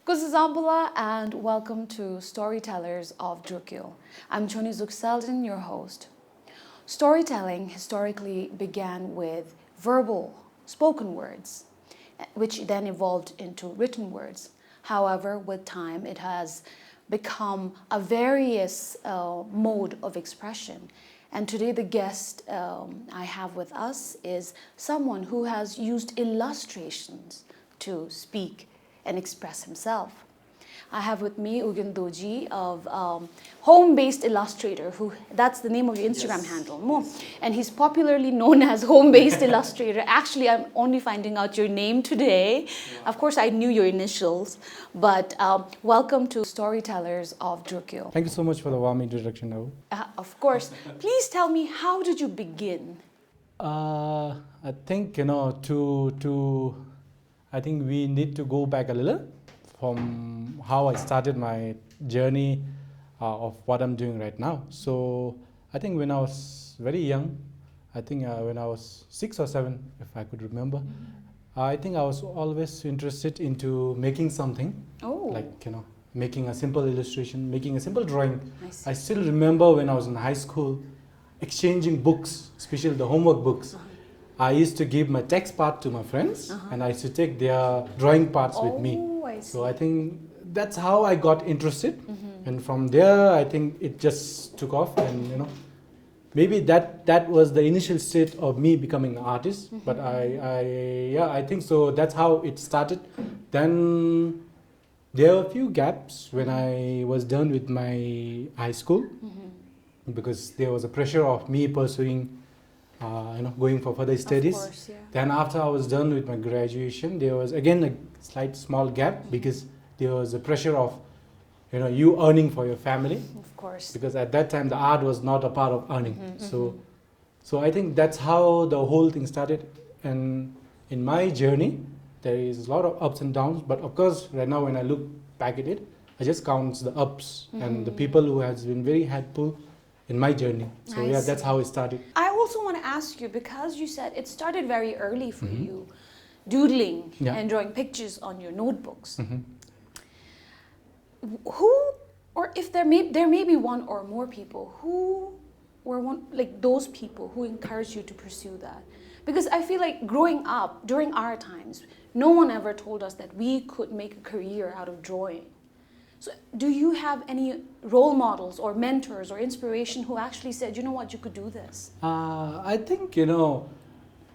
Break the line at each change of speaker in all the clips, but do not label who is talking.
Kuzazambula and welcome to Storytellers of Drukyul. I'm Choni Zukseldin, your host. Storytelling historically began with verbal, spoken words, which then evolved into written words. However, with time, it has become a various mode of expression. And today the guest I have with us is someone who has used illustrations to speak and express himself. I have with me Ugen Doji of Home-Based Illustrator, that's the name of your Instagram handle. Mo. And he's popularly known as Home-Based Illustrator. Actually, I'm only finding out your name today. Yeah. Of course, I knew your initials, but welcome to Storytellers of Drukyul.
Thank you so much for the warm introduction, Abu.
Of course. Please tell me, how did you begin?
I think, I think we need to go back a little from how I started my journey of what I'm doing right now. So I think when I was very young, I think when I was 6 or 7, if I could remember, I think I was always interested into making something.
Oh.
Like, making a simple illustration, making a simple drawing. I still remember when I was in high school, exchanging books, especially the homework books. I used to give my text part to my friends and I used to take their drawing parts with me. So I think that's how I got interested. And from there, I think it just took off and, maybe that was the initial state of me becoming an artist. But I think so. That's how it started. Then there were a few gaps when I was done with my high school because there was a pressure of me pursuing going for further studies.
Of course, yeah.
Then after I was done with my graduation, there was again a slight small gap because there was a pressure of, you earning for your family.
Of course.
Because at that time the art was not a part of earning. So I think that's how the whole thing started. And in my journey, there is a lot of ups and downs. But of course, right now when I look back at it, I just count the ups and the people who has been very helpful in my journey. So yeah, that's how it started.
I also want to ask you, because you said it started very early for you, doodling and drawing pictures on your notebooks. Who, or if there may be one or more people, who were those people who encouraged you to pursue that? Because I feel like growing up during our times, no one ever told us that we could make a career out of drawing. So do you have any role models or mentors or inspiration who actually said, you know what, you could do this?
I think,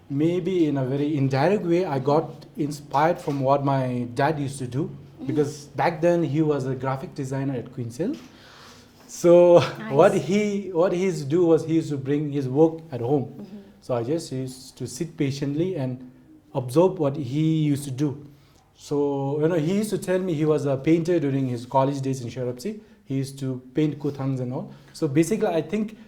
maybe in a very indirect way, I got inspired from what my dad used to do. Because back then he was a graphic designer at Queen's Hill. So what he used to do was he used to bring his work at home. So I just used to sit patiently and observe what he used to do. So, he used to tell me he was a painter during his college days in Sharapsi. He used to paint kuthangs and all. So basically, I think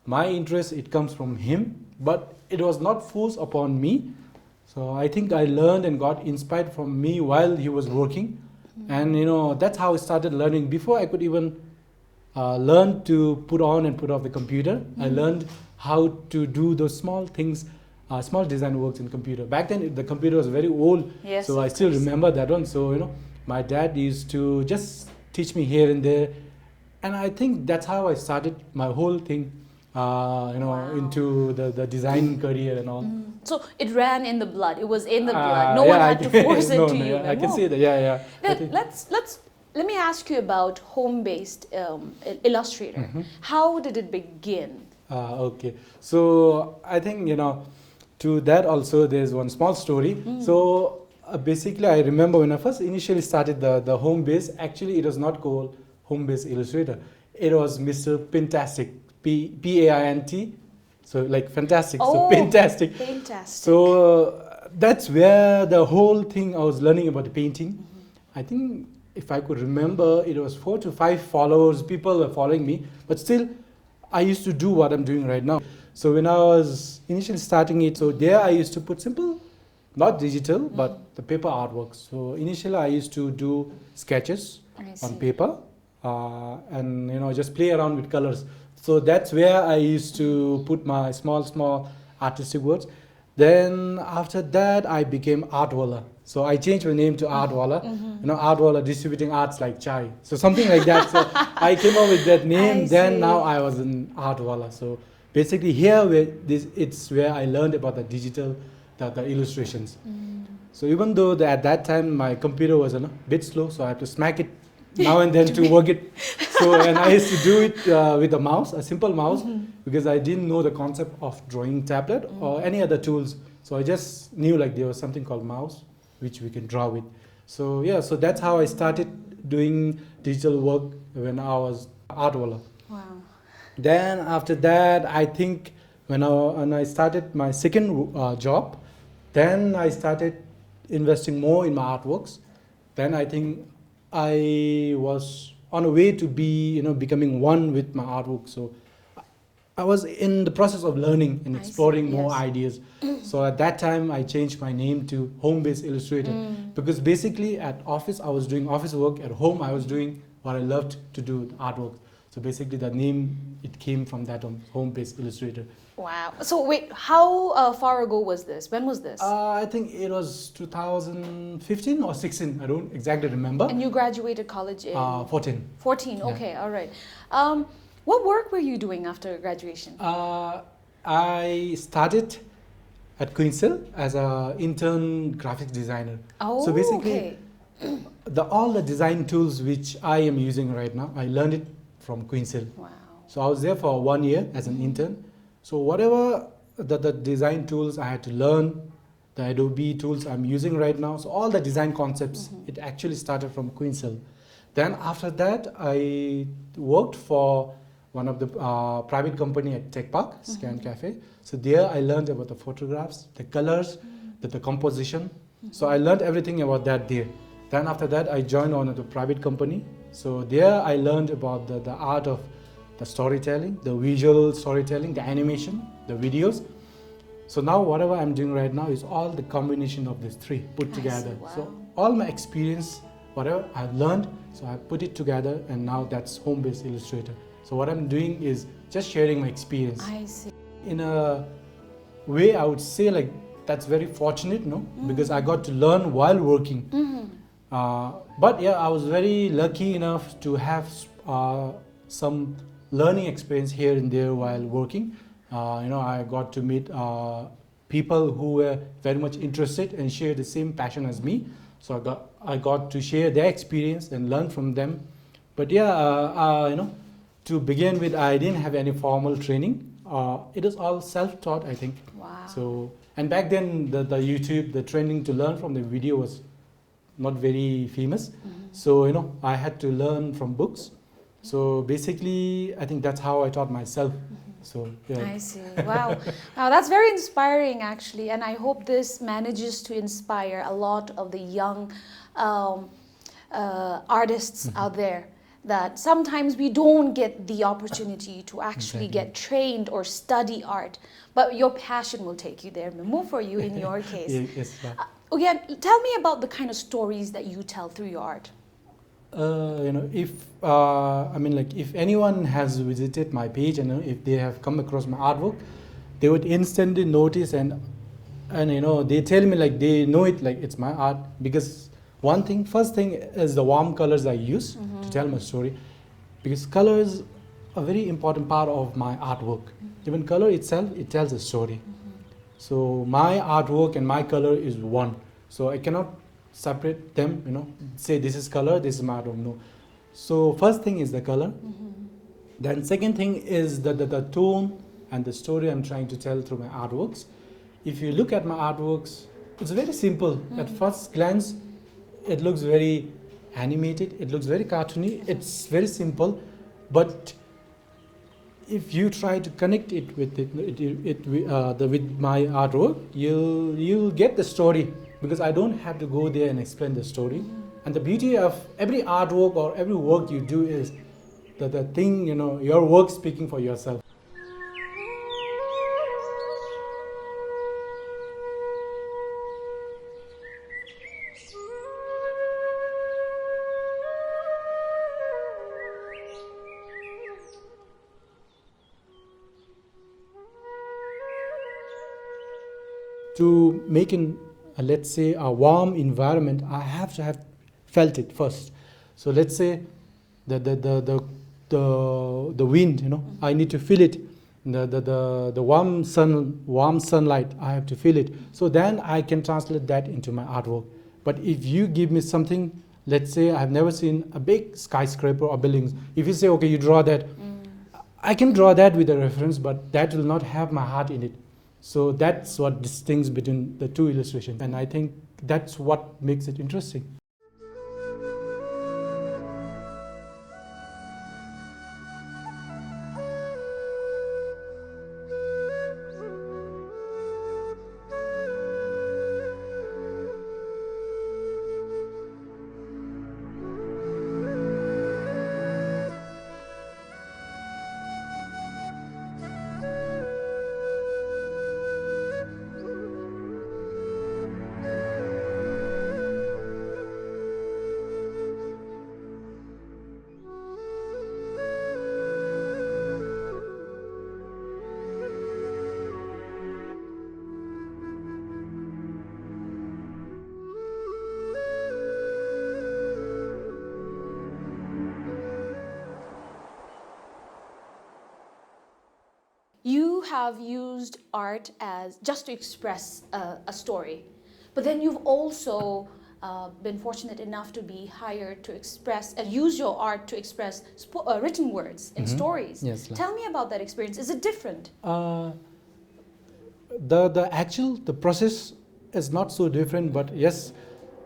my interest, it comes from him, but it was not forced upon me. So I think I learned and got inspired from me while he was working. And, that's how I started learning. Before I could even learn to put on and put off the computer, I learned how to do those small things, small design works in computer. Back then, the computer was very old, so I still remember that one. So, my dad used to just teach me here and there. And I think that's how I started my whole thing, into the design career and all.
So it ran in the blood. It was in the blood. No one had to force it to you.
I can say that. Yeah.
Let me ask you about Home-Based Illustrator. How did it begin?
Okay. So I think to that also there's one small story. So basically, I remember when I first initially started the Home-Based. Actually, it was not called Home-Based Illustrator. It was Mr. Pintastic. Paint. So like fantastic. So fantastic.
Fantastic.
So that's where the whole thing I was learning about the painting. I think if I could remember, it was 4 to 5 followers, people were following me, but still I used to do what I'm doing right now. So when I was initially starting it, so there I used to put simple, not digital, but the paper artworks. So initially I used to do sketches on paper and just play around with colors. So that's where I used to put my small artistic works. Then after that I became Artwala. So I changed my name to Artwala. Artwala distributing arts like chai. So something like that. So I came up with that name. Then now I was an Artwala. So basically here it's where I learned about the digital, the illustrations. So even though at that time my computer was a bit slow, so I had to smack it now and then to work it. So and I used to do it with a mouse, a simple mouse, because I didn't know the concept of drawing tablet or any other tools. So I just knew like there was something called mouse which we can draw with. So yeah, so that's how I started doing digital work when I was Artwala.
Wow.
Then after that, I think when I started my second job, then I started investing more in my artworks. Then I think I was on a way to be, becoming one with my artwork. So I was in the process of learning and exploring more ideas. So at that time, I changed my name to Home-Based Illustrator because basically at office, I was doing office work. At home, I was doing what I loved to do, artwork. So basically, the name, it came from that Home-Based Illustrator.
Wow. So wait, how far ago was this? When was this?
I think it was 2015 or 16. I don't exactly remember.
And you graduated college in?
14.
14, okay, all right. What work were you doing after graduation?
I started at Queensell as an intern graphics designer.
Oh,
so basically,
okay.
all the design tools which I am using right now, I learned it from Queensell.
Wow.
So I was there for 1 year as an intern. So whatever the design tools I had to learn, the Adobe tools I'm using right now, so all the design concepts, it actually started from Queensell. Then after that, I worked for one of the private company at Tech Park, Scan Cafe. So there I learned about the photographs, the colors, the composition. So I learned everything about that there. Then after that, I joined on the private company. So there I learned about the art of the storytelling, the visual storytelling, the animation, the videos. So now whatever I'm doing right now is all the combination of these three put together.
Wow.
So all my experience, whatever I've learned, so I put it together and now that's Home-Based Illustrator. So what I'm doing is just sharing my experience.
I see.
In a way, I would say like that's very fortunate, because I got to learn while working. But yeah, I was very lucky enough to have some learning experience here and there while working. I got to meet people who were very much interested and share the same passion as me. So I got to share their experience and learn from them. But yeah, to begin with, I didn't have any formal training. It is all self-taught, I think.
Wow.
So, and back then, the YouTube, the training to learn from the video was not very famous. So, I had to learn from books. So basically, I think that's how I taught myself. So, yeah.
I see. Wow. Now that's very inspiring actually, and I hope this manages to inspire a lot of the young artists out there, that sometimes we don't get the opportunity to actually get trained or study art, but your passion will take you there, Mimo, for you in your case.
Yes, yeah.
Again, tell me about the kind of stories that you tell through your art.
If anyone has visited my page and if they have come across my artwork, they would instantly notice and they tell me like they know it like it's my art, because first thing is the warm colors I use to tell my story, because colors are a very important part of my artwork. Even color itself, it tells a story. So my artwork and my color is one. So I cannot separate them, say this is color, this is my artwork, no. So first thing is the color. Then second thing is the tone and the story I'm trying to tell through my artworks. If you look at my artworks, it's very simple. At first glance, it looks very animated, it looks very cartoony, it's very simple, but if you try to connect it with with my artwork, you'll get the story, because I don't have to go there and explain the story. And the beauty of every artwork or every work you do is that the thing, your work speaking for yourself. To make let's say a warm environment, I have to have felt it first. So let's say the wind, I need to feel it. The warm sunlight, I have to feel it. So then I can translate that into my artwork. But if you give me something, let's say I've never seen a big skyscraper or buildings. If you say, okay, you draw that, I can draw that with a reference, but that will not have my heart in it. So that's what distinguishes between the two illustrations, and I think that's what makes it interesting.
You have used art as just to express a story, but then you've also been fortunate enough to be hired to express and use your art to express written words and stories.
Yes.
Tell me about that experience. Is it different?
The process is not so different, but yes,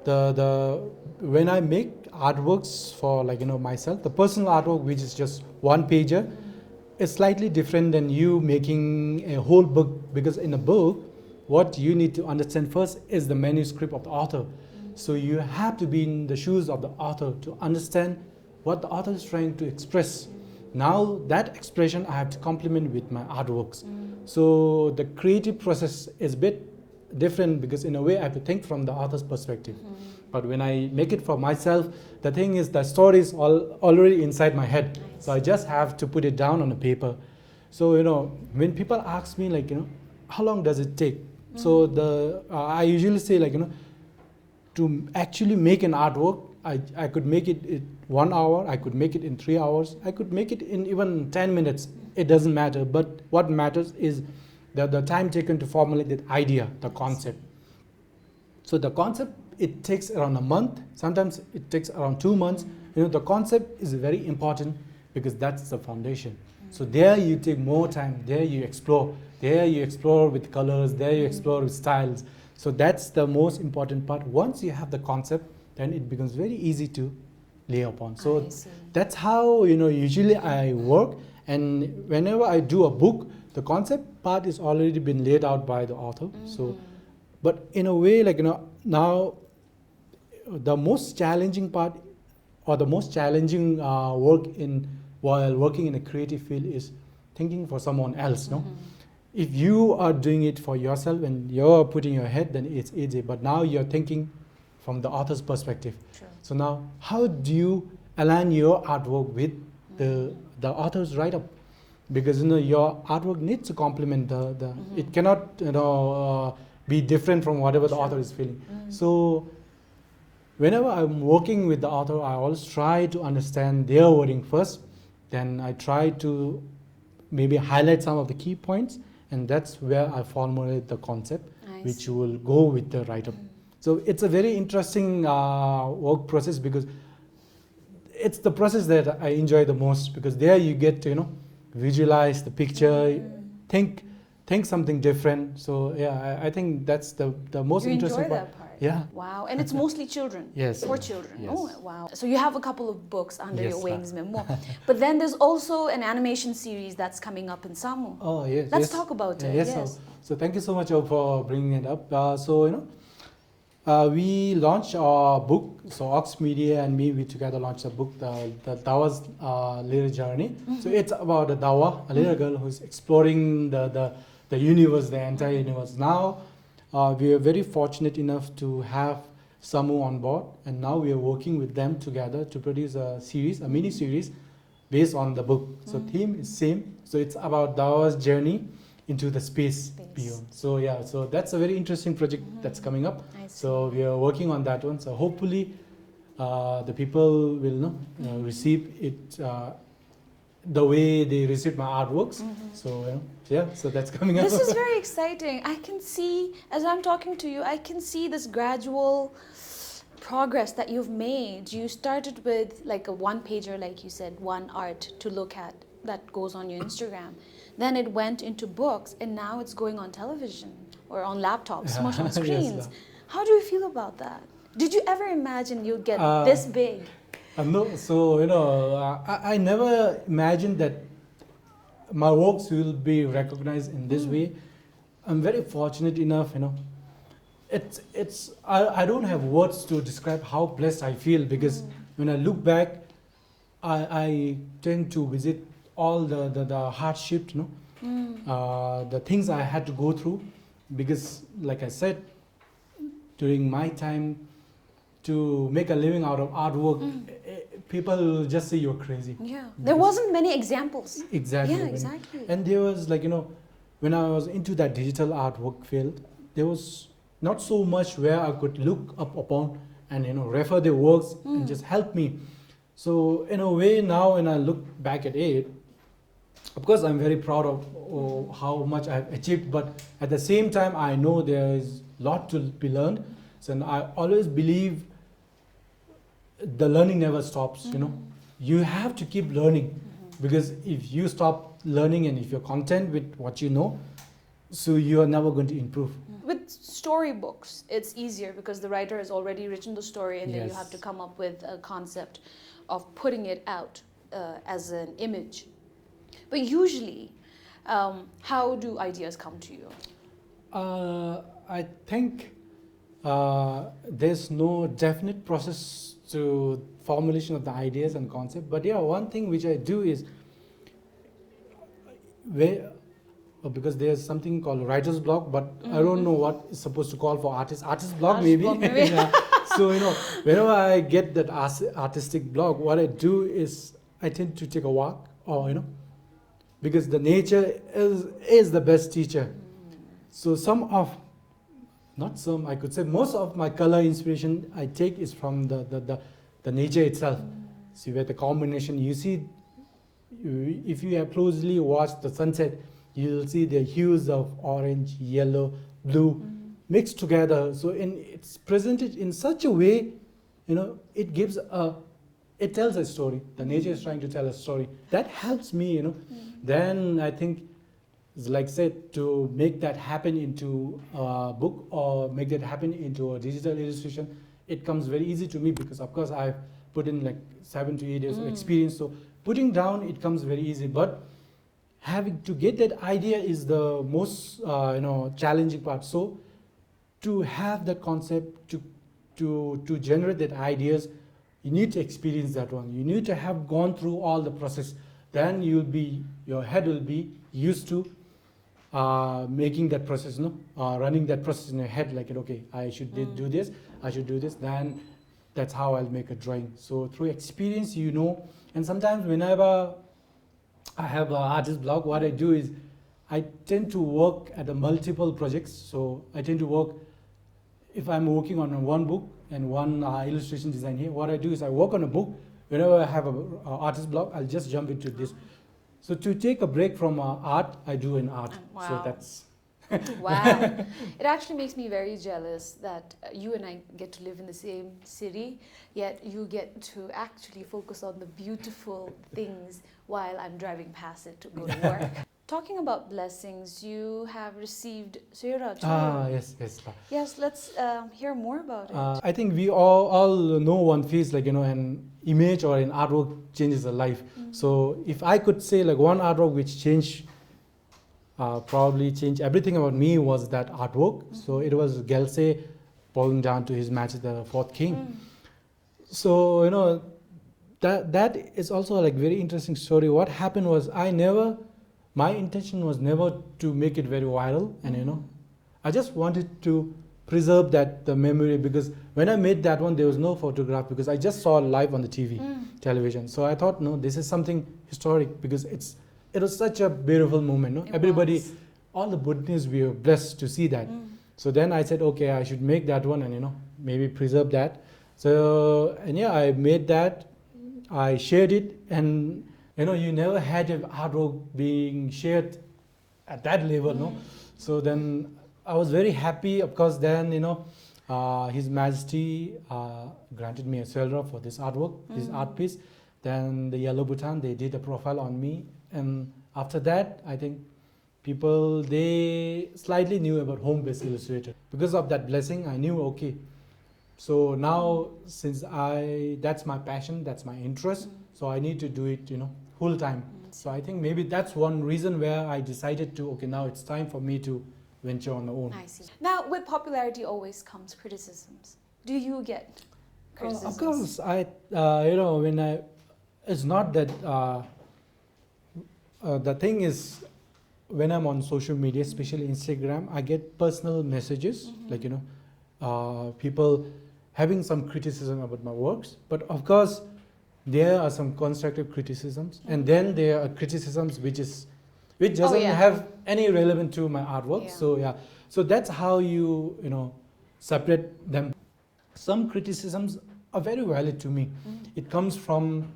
when I make artworks for myself, the personal artwork, which is just one pager, is slightly different than you making a whole book, because in a book, what you need to understand first is the manuscript of the author. So you have to be in the shoes of the author to understand what the author is trying to express. Now that expression I have to complement with my artworks. So the creative process is a bit different, because in a way I have to think from the author's perspective. But when I make it for myself, the thing is the story is already inside my head. Nice. So I just have to put it down on a paper. So when people ask me how long does it take? So I usually say to actually make an artwork, I could make it in 1 hour, I could make it in 3 hours, I could make it in even 10 minutes. It doesn't matter. But what matters is the time taken to formulate that idea, the concept. So the concept, it takes around a month. Sometimes it takes around 2 months. The concept is very important, because that's the foundation. So there you take more time. There you explore. There you explore with colors. There you explore with styles. So that's the most important part. Once you have the concept, then it becomes very easy to lay upon. So that's how usually I work. And whenever I do a book, the concept part is already been laid out by the author. So, but in a way, now the most challenging part, or the most challenging work while working in a creative field, is thinking for someone else. No, if you are doing it for yourself and you're putting your head, then it's easy. But now you're thinking from the author's perspective. True. So now, how do you align your artwork with the author's write-up? Because your artwork needs to complement it cannot be different from whatever the author is feeling. So whenever I'm working with the author, I always try to understand their wording first. Then I try to maybe highlight some of the key points, and that's where I formulate the concept, which will go with the write-up. So it's a very interesting work process, because it's the process that I enjoy the most, because there you get to visualize the picture, think something different. So yeah, I think that's the most interesting part. Yeah.
Wow. And it's mostly children.
Yes.
For children.
Yes.
Oh, wow. So you have a couple of books under
Yes,
your
ma'am.
wings, Memo. But then there's also an animation series that's coming up in Samu.
Oh, yes.
Let's
yes.
talk about it.
Yes.
Yes.
So thank you so much for bringing it up. We launched our book. So Ox Media and me, we together launched a book, the Dawa's Little Journey. So it's about a Dawa, a little girl who's exploring the universe, the entire universe. Now, we are very fortunate enough to have Samu on board, and now we are working with them together to produce a series, a mini series, based on the book. So theme is same. So it's about Dawa's journey into the space beyond. So yeah, so that's a very interesting project that's coming up. So we are working on that one. So hopefully, the people will receive it the way they received my artworks. So yeah, so that's coming up.
This is very exciting. I can see, as I'm talking to you, I can see this gradual progress that you've made. You started with like a one-pager, like you said, one art to look at that goes on your Instagram. Then it went into books, and now it's going on television or on laptops, much on screens.
Yes,
How do you feel about that? Did you ever imagine you'd get this big?
No, so I never imagined that my works will be recognized in this way. I'm very fortunate enough, I don't have words to describe how blessed I feel, because when I look back, I tend to visit all the hardship, the things I had to go through, because like I said, during my time, to make a living out of artwork, people will just say you're crazy.
Yeah, there wasn't many examples.
Exactly.
Yeah, exactly.
And there was when I was into that digital artwork field, there was not so much where I could look up upon and refer their works and just help me. So in a way now, when I look back at it, of course I'm very proud of how much I've achieved, but at the same time I know there is a lot to be learned. So and I always believe the learning never stops. You have to keep learning, because if you stop learning and if you're content with what you know, so you are never going to improve.
With storybooks, it's easier because the writer has already written the story, and then you have to come up with a concept of putting it out as an image. But usually, how do ideas come to you?
I think there's no definite process to formulation of the ideas and concept. But yeah, one thing which I do is because there's something called writer's block, but I don't know what it's supposed to call for artist block maybe. Yeah. So whenever I get that artistic block, what I do is I tend to take a walk, or because the nature is the best teacher. So I could say most of my color inspiration I take is from the nature itself. See, where the combination, you see, if you have closely watched the sunset, you'll see the hues of orange, yellow, blue mixed together. So it's presented in such a way, it tells a story. The nature is trying to tell a story. That helps me, Then I think, like I said, to make that happen into a book or make that happen into a digital illustration, it comes very easy to me, because of course I've put in like 7 to 8 years of experience. So putting down, it comes very easy. But having to get that idea is the most challenging part. So to have that concept, to generate that ideas, you need to experience that one. You need to have gone through all the process. Then your head will be used to making that process, running that process in your head, like, okay, I should do this, I should do this, then that's how I'll make a drawing. So through experience, and sometimes whenever I have an artist block, what I do is I tend to work at multiple projects. So I tend to work, if I'm working on one book and one illustration design here, what I do is I work on a book. Whenever I have an artist block, I'll just jump into this. So to take a break from art, I do an art.
Wow.
So that's...
Wow. It actually makes me very jealous that you and I get to live in the same city, yet you get to actually focus on the beautiful things while I'm driving past it to go to work. Talking about blessings, you have received Sera too.
Yes, yes.
Yes, let's hear more about it.
I think we all know one feels like, an image or an artwork changes a life. So if I could say like one artwork which changed, probably changed everything about me was that artwork. So it was Gelse bowing down to His Majesty the Fourth King. So, that is also like very interesting story. What happened was my intention was never to make it very viral, and I just wanted to preserve the memory, because when I made that one there was no photograph, because I just saw live on the television. So I thought, no, this is something historic, because it was such a beautiful moment. No? Everybody, all the Buddhists, we were blessed to see that. So then I said, okay, I should make that one and maybe preserve that. So, and yeah, I made that. I shared it, and you never had an artwork being shared at that level, no? So then I was very happy, of course. Then His Majesty granted me a Selra for this artwork, this art piece. Then the Yellow Bhutan, they did a profile on me, and after that, I think people, they slightly knew about home-based illustrator. Because of that blessing, I knew, okay, so now since that's my passion, that's my interest, so I need to do it, full time. So I think maybe that's one reason where I decided to, okay, now it's time for me to venture on my own.
I see. Now, with popularity always comes criticisms. Do you get criticisms?
Of course, it's not that, the thing is, when I'm on social media, especially Instagram, I get personal messages, like, people having some criticism about my works. But of course, there are some constructive criticisms, and then there are criticisms which doesn't have any relevance to my artwork. So that's how you separate them. Some criticisms are very valid to me. It comes from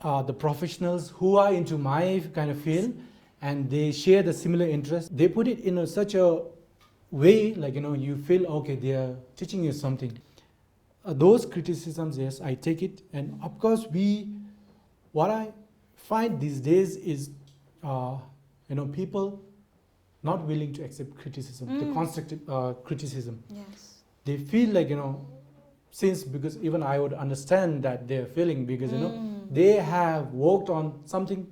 the professionals who are into my kind of field, and they share the similar interest. They put it in such a way, like, you feel, okay, they are teaching you something. Those criticisms, yes, I take it. And of course, what I find these days is, people not willing to accept criticism, the constructive criticism.
Yes.
They feel like, because even I would understand that they're feeling, because, they have worked on something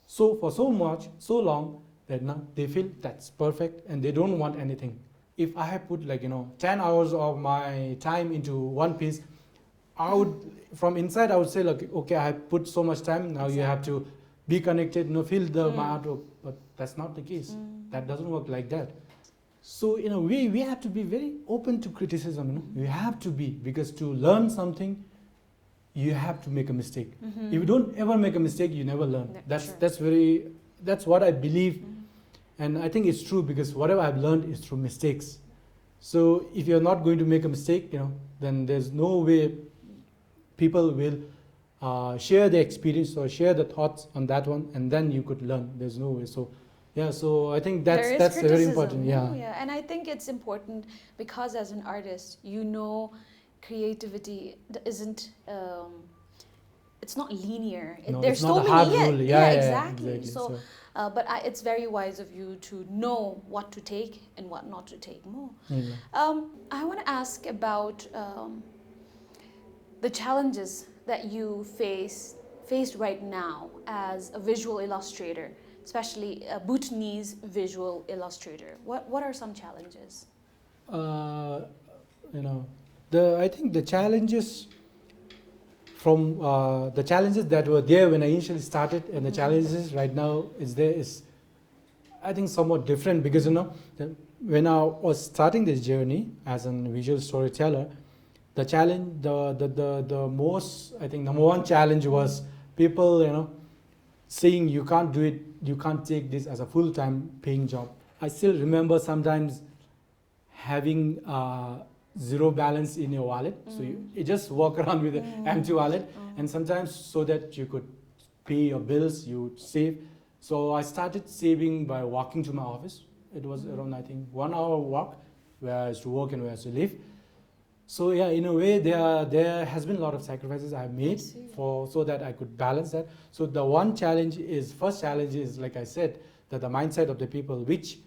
for so long, that now they feel that's perfect and they don't want anything. If I have put 10 hours of my time into one piece, from inside I would say, like, okay, I have put so much time, now you have to be connected, feel my artwork. But that's not the case. That doesn't work like that. So in a way, we have to be very open to criticism. You have to be, because to learn something, you have to make a mistake. If you don't ever make a mistake, you never learn. That's what I believe. And I think it's true, because whatever I've learned is through mistakes. So if you're not going to make a mistake, then there's no way people will share their experience or share the thoughts on that one, and then you could learn. There's no way. So so I think that's very important.
Yeah, and I think it's important, because as an artist, creativity isn't. It's not linear. There's
it's not
so
a hard
many.
rule.
Exactly. So but it's very wise of you to know what to take and what not to take more. I want to ask about the challenges that you faced right now as a visual illustrator, especially a Bhutanese visual illustrator. What are some challenges?
I think the challenges from the challenges that were there when I initially started, and the challenges right now is I think somewhat different, because when I was starting this journey as a visual storyteller, the challenge, the most, I think number one challenge was people saying you can't do it, you can't take this as a full-time paying job. I still remember sometimes having zero balance in your wallet, so you just walk around with an empty wallet, and sometimes so that you could pay your bills, you save. So I started saving by walking to my office. It was around, I think, 1 hour walk, where I used to work and where I used to live. So yeah, in a way, there has been a lot of sacrifices I have made so that I could balance that. So the first challenge is, like I said, the mindset of the people, which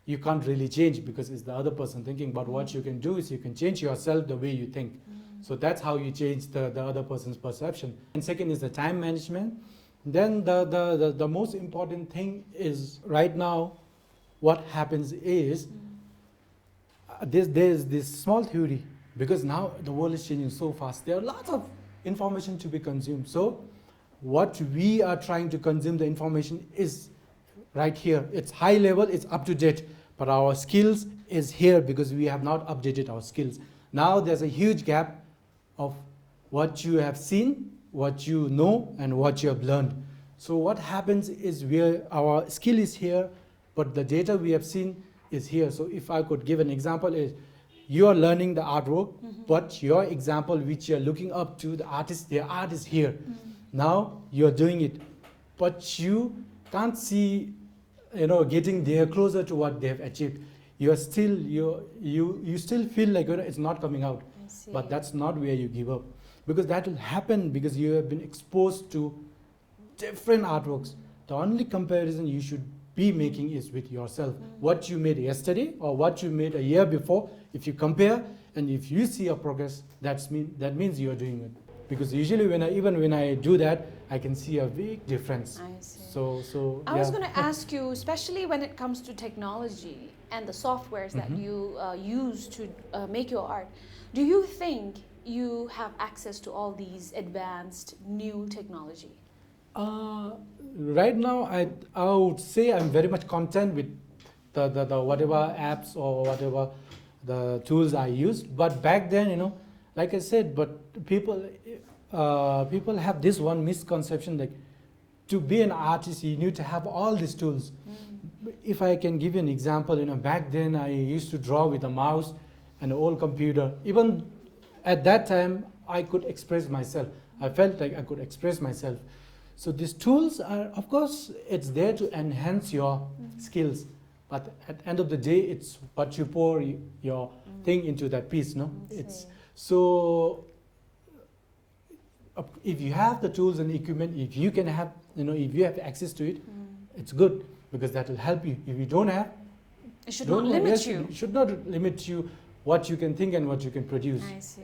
you can't really change because it's the other person thinking. But what you can do is you can change yourself the way you think. So that's how you change the other person's perception. And second is the time management. Then the most important thing is right now, what happens is there's this small theory, because now the world is changing so fast. There are lots of information to be consumed. So what we are trying to consume the information is right here. It's high level, it's up to date, but our skills is here because we have not updated our skills. Now there's a huge gap of what you have seen, what you know, and what you have learned. So what happens is our skill is here, but the data we have seen is here. So if I could give an example is, you are learning the artwork, but your example which you are looking up to, the artist, their art is here. Now you are doing it, but you can't see, getting there closer to what they have achieved. You are still, you still feel like it's not coming out. But that's not where you give up, because that will happen because you have been exposed to different artworks. The only comparison you should be making is with yourself. What you made yesterday or what you made a year before, if you compare and if you see a progress, that means you are doing it. Because usually when I do that, I can see a big difference.
I see.
So
I was going to ask you, especially when it comes to technology and the softwares that you use to make your art, do you think you have access to all these advanced new technology?
Right now, I would say I'm very much content with the whatever apps or whatever the tools I use. But back then, like I said, but people have this one misconception, like to be an artist you need to have all these tools. If I can give you an example, back then I used to draw with a mouse and an old computer. Even at that time, I could express myself. I felt like I could express myself. So these tools are, of course, it's there to enhance your skills. But at the end of the day, it's what you pour your thing into that piece, no? It's so. If you have the tools and equipment, if you can have, if you have access to it, it's good because that will help you. If you don't have,
it should not limit you.
It should not limit you what you can think and what you can produce.
I see.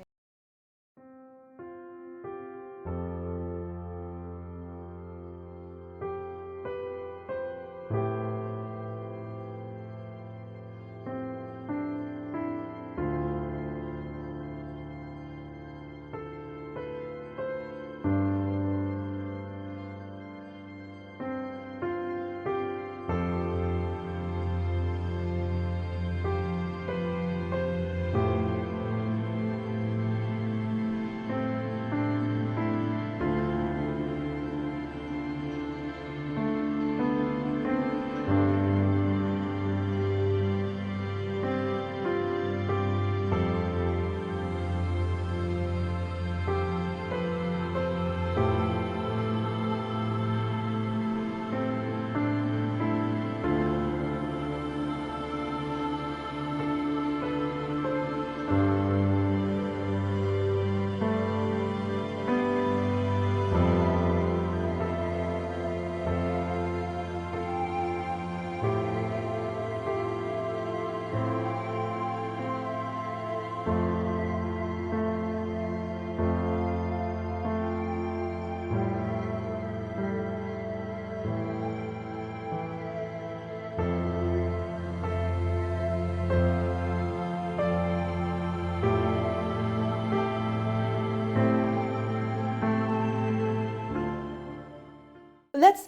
Let's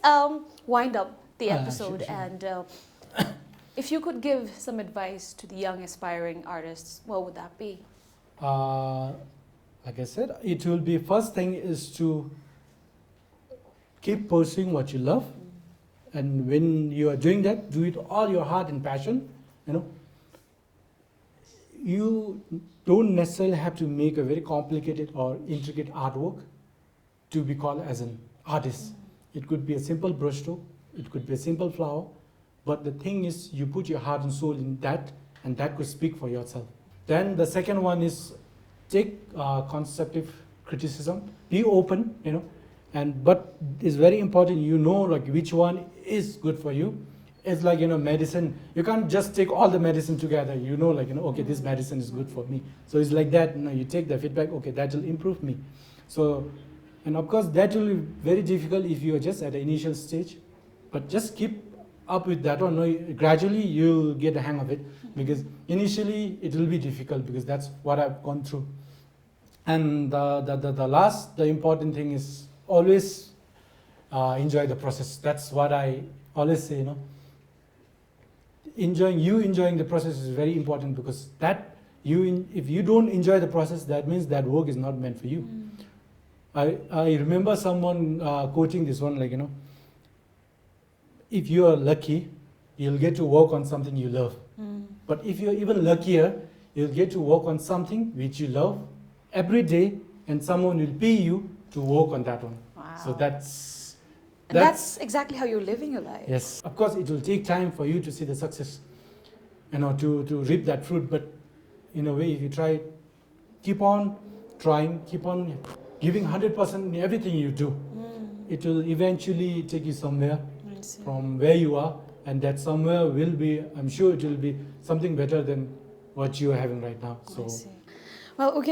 wind up the episode,
sure.
and if you could give some advice to the young aspiring artists, what would that be?
Like I said, it will be, first thing is to keep pursuing what you love, and when you are doing that, do it all your heart and passion. You don't necessarily have to make a very complicated or intricate artwork to be called as an artist. It could be a simple brushstroke, it could be a simple flower, but the thing is you put your heart and soul in that, and that could speak for yourself. Then the second one is take constructive criticism, be open, but it's very important like which one is good for you, It's like, medicine. You can't just take all the medicine together. Okay, this medicine is good for me. So it's like that. You take the feedback. Okay, that will improve me. So, and of course, that will be very difficult if you are just at the initial stage. But just keep up with that one. No, gradually you'll get the hang of it. Because initially it will be difficult, because that's what I've gone through. And the important thing is always enjoy the process. That's what I always say. Enjoying the process is very important, because if you don't enjoy the process, that means that work is not meant for you. I remember someone quoting this one, like, if you are lucky, you'll get to work on something you love. But if you're even luckier, you'll get to work on something which you love every day, and someone will pay you to work on that one.
Wow.
So that's
exactly how you're living your life.
Yes, of course, it will take time for you to see the success, to reap that fruit. But in a way, if you try, keep on trying, keep on giving 100% in everything you do, it will eventually take you somewhere from where you are, and that somewhere will be, I'm sure it will be something better than what you are having right now. So.
Well, okay,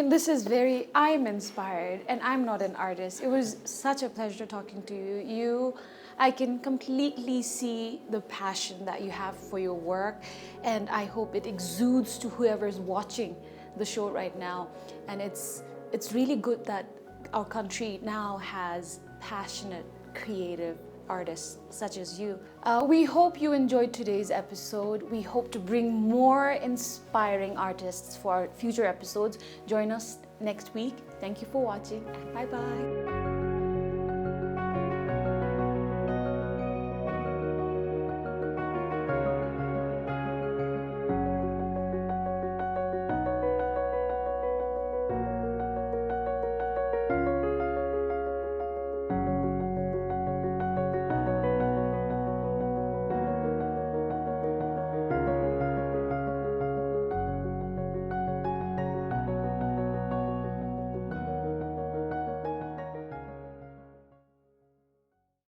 I'm inspired, and I'm not an artist. It was such a pleasure talking to you. I can completely see the passion that you have for your work, and I hope it exudes to whoever's watching the show right now. And it's really good that our country now has passionate, creative artists such as you. We hope you enjoyed today's episode. We hope to bring more inspiring artists for our future episodes. Join us next week. Thank you for watching. Bye-bye.